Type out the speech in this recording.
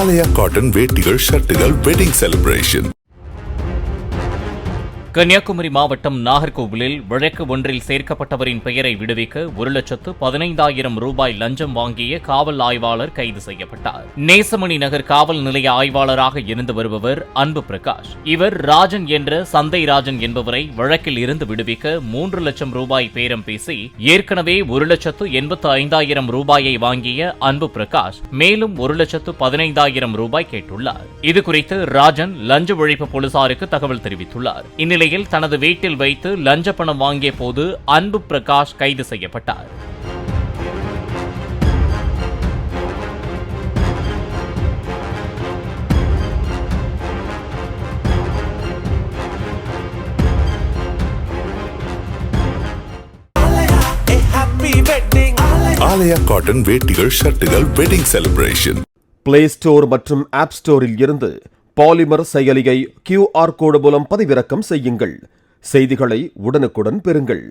ஆலயா cotton வேட்டிகள் ஷர்ட்டுகள் wedding celebration. Kanyakumari மாவட்டம் நாகர்கோவிலில் வழக்கு ஒன்றில் சேர்க்கப்பட்டவரின் பெயரை விடுவிக்க 1,15,000 ரூபாய் லஞ்சம் வாங்கிய காவல் ஆய்வாளர் கைது செய்யப்பட்டார். நேசமணி நகர் காவல் நிலைய ஆய்வாளராக இருந்து வருபவர் அன்பு பிரகாஷ். இவர் ராஜன் என்ற சந்தை ராஜன் என்பவரை வழக்கில் இருந்து விடுவிக்க 3 லட்சம் ரூபாய் பேரம் பேசி ஏற்கனவே 1,85,000 ரூபாயை வாங்கிய அன்பு பிரகாஷ் மேலும் 1,15,000 ரூபாய் கேட்டுள்ளார். இதுகுறித்து ராஜன் லஞ்ச ஒழிப்பு போலீசாருக்கு தகவல் தெரிவித்துள்ளார். இந்நிலையில் தனது வீட்டில் வைத்து லஞ்ச பணம் வாங்கிய போது அன்பு பிரகாஷ் கைது செய்யப்பட்டார். ஆலயா காட்டன் வேட்டிகள் ஷர்ட்டுகள் வெட்டிங் செலிப்ரேஷன். பிளே ஸ்டோர் மற்றும் ஆப் ஸ்டோரில் இருந்து பாலிமர் செயலியை QR கோடு மூலம் பதிவிறக்கம் செய்யுங்கள். செய்திகளை உடனுக்குடன் பெறுங்கள்.